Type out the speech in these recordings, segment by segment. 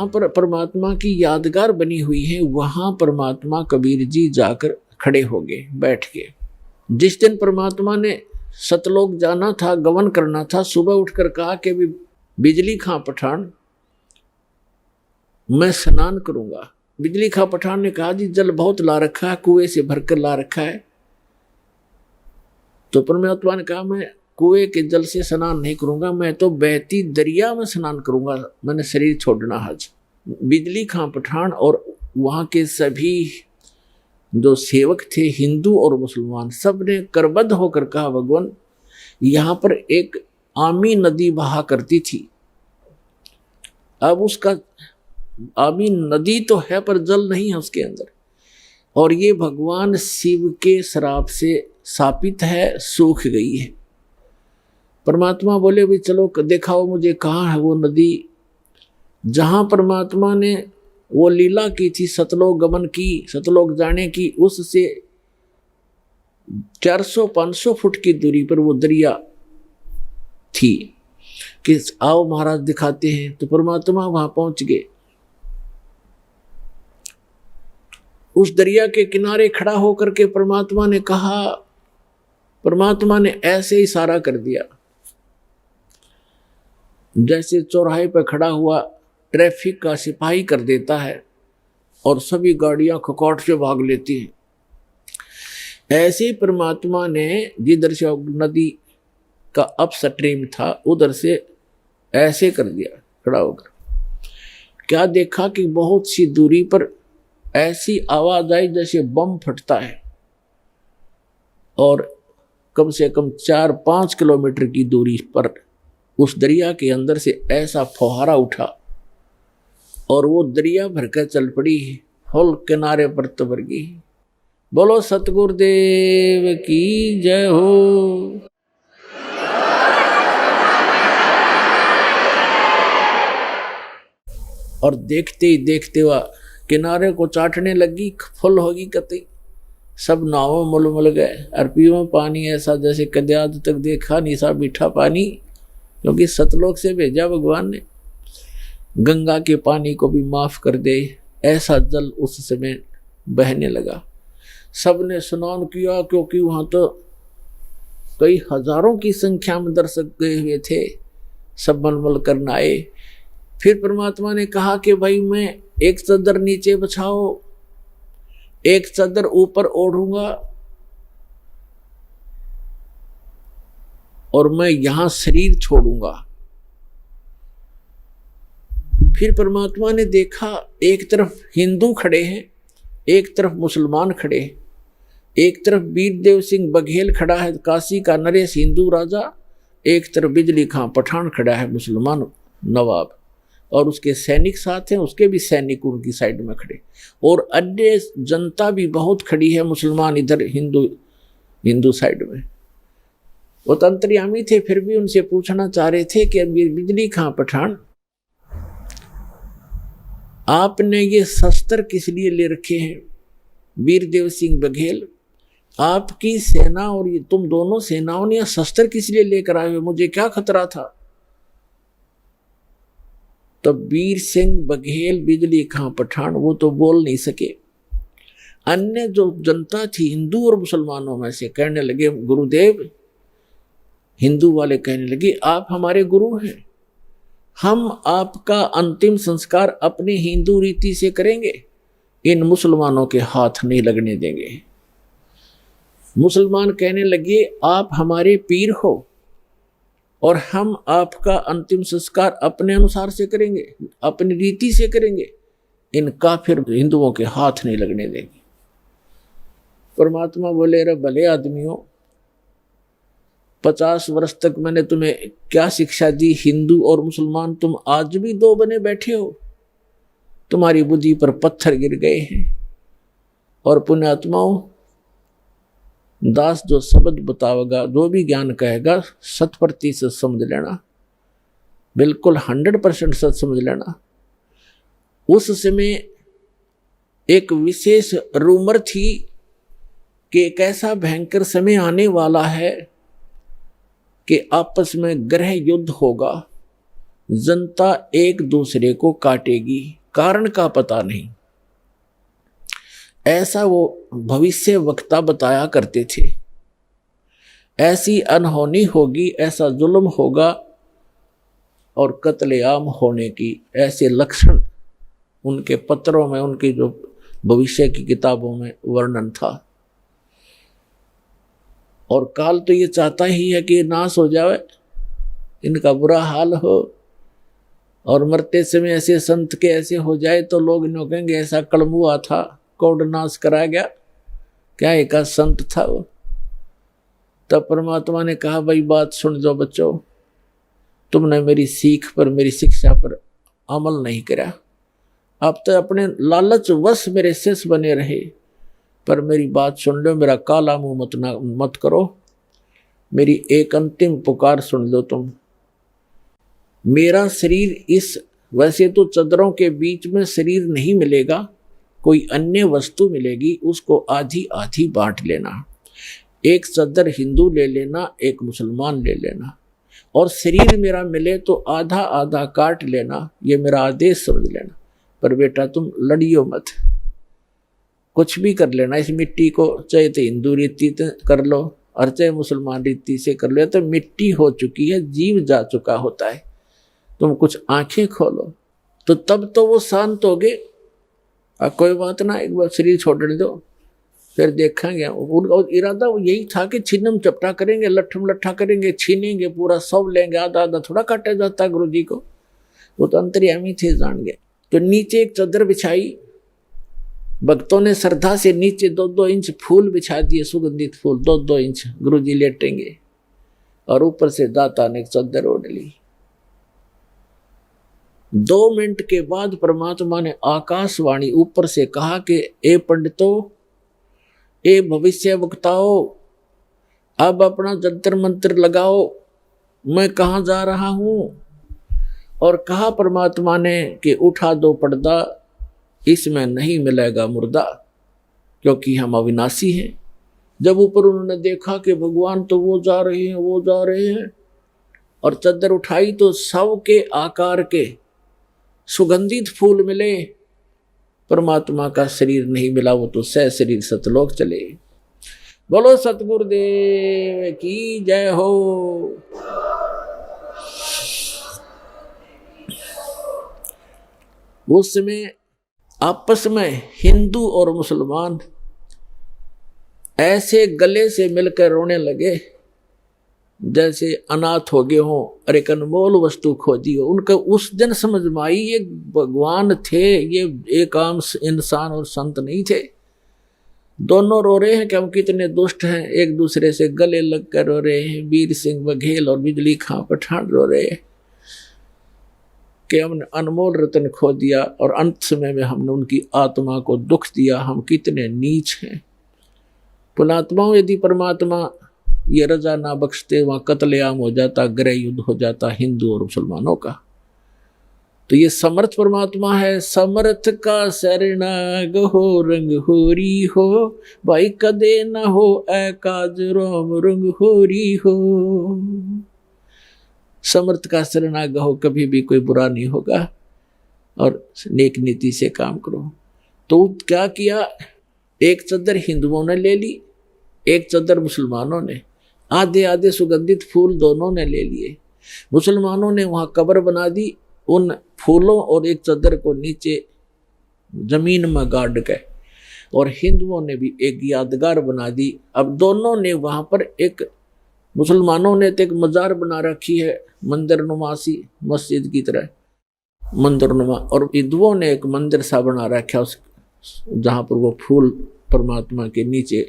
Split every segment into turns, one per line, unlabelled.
पर परमात्मा की यादगार बनी हुई है, वहां परमात्मा कबीर जी जाकर खड़े हो गए, बैठ गए। जिस दिन परमात्मा ने सतलोक जाना था, गमन करना था, सुबह उठकर कहा कि बिजली खां पठान मैं स्नान करूंगा। बिजली खां पठान ने कहा जी जल बहुत ला रखा है, कुएं से भरकर ला रखा है। तो परमात्मा ने कहा मैं कुएं के जल से स्नान नहीं करूंगा, मैं तो बहती दरिया में स्नान करूंगा, मैंने शरीर छोड़ना आज। बिजली खां पठान और वहां के सभी जो सेवक थे, हिंदू और मुसलमान, सब ने करबद्ध होकर कहा भगवान यहां पर एक आमी नदी बहा करती थी, अब उसका आमी नदी तो है पर जल नहीं है उसके अंदर, और ये भगवान शिव के श्राप से शापित है, सूख गई है। परमात्मा बोले भी चलो दिखाओ मुझे कहाँ है वो नदी। जहां परमात्मा ने वो लीला की थी, सतलोक गमन की, सतलोक जाने की, उससे 400-500 फुट की दूरी पर वो दरिया थी कि आओ महाराज दिखाते हैं। तो परमात्मा वहां पहुंच गए। उस दरिया के किनारे खड़ा होकर के परमात्मा ने कहा, परमात्मा ने ऐसे इशारा कर दिया जैसे चौराहे पर खड़ा हुआ ट्रैफिक का सिपाही कर देता है और सभी गाड़ियां खकोट से भाग लेती हैं। ऐसे ही परमात्मा ने जिधर से नदी का अपस्ट्रीम था उधर से ऐसे कर दिया खड़ा होकर। क्या देखा कि बहुत सी दूरी पर ऐसी आवाज आई जैसे बम फटता है, और कम से कम 4-5 किलोमीटर की दूरी पर उस दरिया के अंदर से ऐसा फुहारा उठा और वो दरिया भरकर चल पड़ी, फुल किनारे पर तबर गई। बोलो सतगुरुदेव की जय हो। और देखते ही देखते हुआ किनारे को चाटने लगी, फुल होगी कतई। सब नावों मुलमुल गए, अरपियों पानी ऐसा जैसे कदे आज तक देखा नहीं सा मीठा पानी, क्योंकि सतलोक से भेजा भगवान ने। गंगा के पानी को भी माफ कर दे, ऐसा जल उस समय बहने लगा। सबने स्नान किया, क्योंकि वहां तो कई हजारों की संख्या में दर्शक गए हुए थे, सब मलमल करना आए। फिर परमात्मा ने कहा कि भाई मैं एक चादर नीचे बिछाओ, एक चादर ऊपर ओढ़ूंगा, और मैं यहां शरीर छोड़ूंगा। फिर परमात्मा ने देखा एक तरफ हिंदू खड़े हैं, एक तरफ मुसलमान खड़े हैं। एक तरफ वीरदेव सिंह बघेल खड़ा है, काशी का नरेश हिंदू राजा, एक तरफ बिजली खां पठान खड़ा है, मुसलमान नवाब, और उसके सैनिक साथ हैं, उसके भी सैनिक उनकी साइड में खड़े, और अन्य जनता भी बहुत खड़ी है, मुसलमान इधर, हिंदू साइड में। वो तंत्रियामी थे, फिर भी उनसे पूछना चाह रहे थे कि बिजली खां पठान आपने ये शस्त्र किस लिए ले रखे हैं? वीरदेव सिंह बघेल, आपकी सेना और ये तुम दोनों सेनाओं ने शस्त्र किस लिए लेकर आए हो? मुझे क्या खतरा था? तब वीर सिंह बघेल, बिजली खां पठान, वो तो बोल नहीं सके। अन्य जो जनता थी हिंदू और मुसलमानों में से कहने लगे गुरुदेव, हिंदू वाले कहने लगे आप हमारे गुरु हैं, हम आपका अंतिम संस्कार अपनी हिंदू रीति से करेंगे, इन मुसलमानों के हाथ नहीं लगने देंगे। मुसलमान कहने लगे आप हमारे पीर हो और हम आपका अंतिम संस्कार अपने अनुसार से करेंगे, अपनी रीति से करेंगे, इन काफिर हिंदुओं के हाथ नहीं लगने देंगे। परमात्मा बोले रे भले आदमियों, 50 वर्ष तक मैंने तुम्हें क्या शिक्षा दी? हिंदू और मुसलमान तुम आज भी दो बने बैठे हो, तुम्हारी बुद्धि पर पत्थर गिर गए हैं। और पुण्यात्माओं, दास जो शब्द बतावेगा, जो भी ज्ञान कहेगा, 100% समझ लेना, बिल्कुल 100% सच समझ लेना। उस समय एक विशेष रूमर थी कि एक ऐसा भयंकर समय आने वाला है कि आपस में ग्रह युद्ध होगा, जनता एक दूसरे को काटेगी, कारण का पता नहीं। ऐसा वो भविष्य वक्ता बताया करते थे। ऐसी अनहोनी होगी, ऐसा जुल्म होगा और कत्लेआम होने की ऐसे लक्षण उनके पत्रों में, उनकी जो भविष्य की किताबों में वर्णन था। और काल तो ये चाहता ही है कि नाश हो जाए, इनका बुरा हाल हो, और मरते समय ऐसे संत के ऐसे हो जाए तो लोग इन्हों कहेंगे ऐसा कलम हुआ था, कौड़ नाश करा गया, क्या एक संत था वो। तब परमात्मा ने कहा भाई बात सुन जाओ बच्चों, तुमने मेरी सीख पर, मेरी शिक्षा पर अमल नहीं करा, अब तो अपने लालच वश मेरे शिष्य बने रहे, पर मेरी बात सुन लो, मेरा काला मुंह मत करो, मेरी एक अंतिम पुकार सुन लो तुम। मेरा शरीर इस, वैसे तो चदरों के बीच में शरीर नहीं मिलेगा, कोई अन्य वस्तु मिलेगी, उसको आधी आधी बांट लेना, एक चदर हिंदू ले लेना, एक मुसलमान ले लेना, और शरीर मेरा मिले तो आधा आधा काट लेना, ये मेरा आदेश समझ लेना। पर बेटा तुम लड़ियो मत, कुछ भी कर लेना इस मिट्टी को, चाहे तो हिंदू रीति कर लो और चाहे मुसलमान रीति से कर लो, तो मिट्टी हो चुकी है, जीव जा चुका होता है। तुम कुछ आंखें खोलो तो तब तो वो शांत हो गए। कोई बात ना, एक बार शरीर छोड़ने दो, फिर देखेंगे। और इरादा वो यही था कि छिन्नम चपटा करेंगे, लट्ठम लट्ठा करेंगे, छीनेंगे, पूरा सब लेंगे, आधा आधा थोड़ा काटा जाता गुरु जी को, वो तो अंतर्यामी थे, जान गए। तो नीचे एक चादर बिछाई, भक्तों ने श्रद्धा से नीचे 2-2 इंच फूल बिछा दिए, सुगंधित फूल 2-2 इंच, गुरु जी लेटेंगे, और ऊपर से दाता ने एक चादर ओढ़ ली। 2 मिनट के बाद परमात्मा ने आकाशवाणी ऊपर से कहा कि ए पंडितों, ए भविष्य वक्ताओं, अब अपना जंतर मंत्र लगाओ, मैं कहाँ जा रहा हूं। और कहा परमात्मा ने कि उठा दो पर्दा, इसमें नहीं मिलेगा मुर्दा, क्योंकि हम अविनाशी हैं। जब ऊपर उन्होंने देखा कि भगवान तो वो जा रहे हैं, वो जा रहे हैं, और चादर उठाई तो सब के आकार के सुगंधित फूल मिले, परमात्मा का शरीर नहीं मिला, वो तो सह शरीर सतलोक चले। बोलो सतगुरुदेव की जय हो। उस समय आपस में हिंदू और मुसलमान ऐसे गले से मिलकर रोने लगे जैसे अनाथ हो गए हों और एक अनमोल वस्तु खोजी हो। उनका उस दिन समझ में आई ये भगवान थे, ये एक आम इंसान और संत नहीं थे। दोनों रो रहे हैं कि हम कितने दुष्ट हैं, एक दूसरे से गले लगकर रो रहे हैं। वीर सिंह बघेल और बिजली खां पठान रो रहे हैं कि हमने अनमोल रतन खो दिया और अंत समय में हमने उनकी आत्मा को दुख दिया, हम कितने नीच हैं। पुणात्माओं, यदि परमात्मा ये रजा ना बख्शते, वहाँ कत्लेआम हो जाता, गृह युद्ध हो जाता हिंदू और मुसलमानों का। तो ये समर्थ परमात्मा है। समर्थ का शरणाग हो, रंग होरी हो, भाई कदे न हो एकाज रोम रंग होरी हो। समर्थ का शरणाग हो, कभी भी कोई बुरा नहीं होगा और नेक नीति से काम करो। तो क्या किया, एक चादर हिंदुओं ने ले ली, एक चादर मुसलमानों ने, आधे आधे सुगंधित फूल दोनों ने ले लिए। मुसलमानों ने वहां कब्र बना दी, उन फूलों और एक चादर को नीचे जमीन में गाड़ के, और हिंदुओं ने भी एक यादगार बना दी। अब दोनों ने वहां पर एक, मुसलमानों ने तो एक मजार बना रखी है मंदिर नुमासी, मस्जिद की तरह मंदिर नुमा, और हिंदुओं ने एक मंदिर सा बना रखा उस जहां पर वो फूल परमात्मा के नीचे,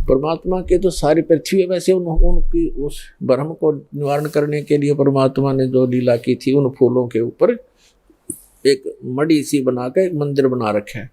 परमात्मा के तो सारी पृथ्वी है। वैसे उनकी उस भ्रम को निवारण करने के लिए परमात्मा ने जो लीला की थी, उन फूलों के ऊपर एक मड़ी सी बनाकर एक मंदिर बना रखा है,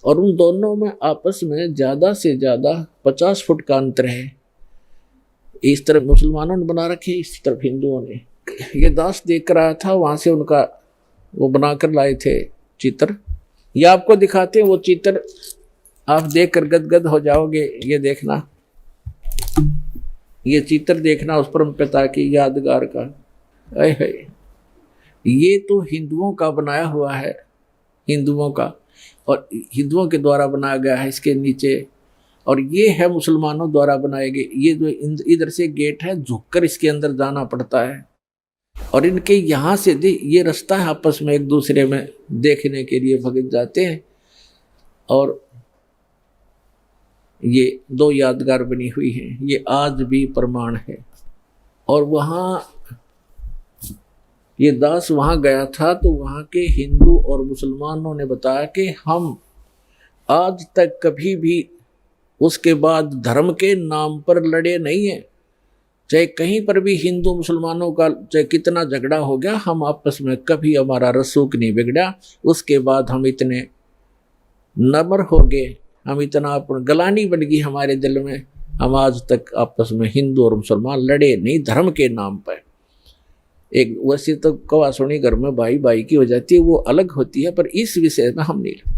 और उन दोनों में आपस में ज्यादा से ज्यादा 50 फुट का अंतर है। इस तरफ मुसलमानों ने बना रखे, इस तरफ हिंदुओं ने। ये दास देख कर आया था, वहां से उनका वो बनाकर लाए थे चित्र, ये आपको दिखाते हैं। वो चित्र आप देखकर गदगद हो जाओगे। ये देखना, ये चित्र देखना उस परम पिता की यादगार का। ये तो हिंदुओं का बनाया हुआ है, हिंदुओं का, और हिंदुओं के द्वारा बनाया गया है इसके नीचे, और ये है मुसलमानों द्वारा बनाए गए। ये जो इधर से गेट है, झुककर इसके अंदर जाना पड़ता है, और इनके यहाँ से ये रास्ता है, आपस में एक दूसरे में देखने के लिए भगत जाते हैं। और ये दो यादगार बनी हुई हैं, ये आज भी प्रमाण है। और वहाँ ये दास वहाँ गया था तो वहाँ के हिंदू और मुसलमानों ने बताया कि हम आज तक कभी भी उसके बाद धर्म के नाम पर लड़े नहीं है। चाहे कहीं पर भी हिंदू मुसलमानों का चाहे कितना झगड़ा हो गया, हम आपस में कभी हमारा रसूख नहीं बिगड़ा। उसके बाद हम इतने नम्र हो गए, हम इतना गलानी बन गई हमारे दिल में, हम आज तक आपस में हिंदू और मुसलमान लड़े नहीं धर्म के नाम पर। एक वैसे तो कवा सुनी घर में भाई भाई की हो जाती है, वो अलग होती है, पर इस विषय में हम नहीं लड़े।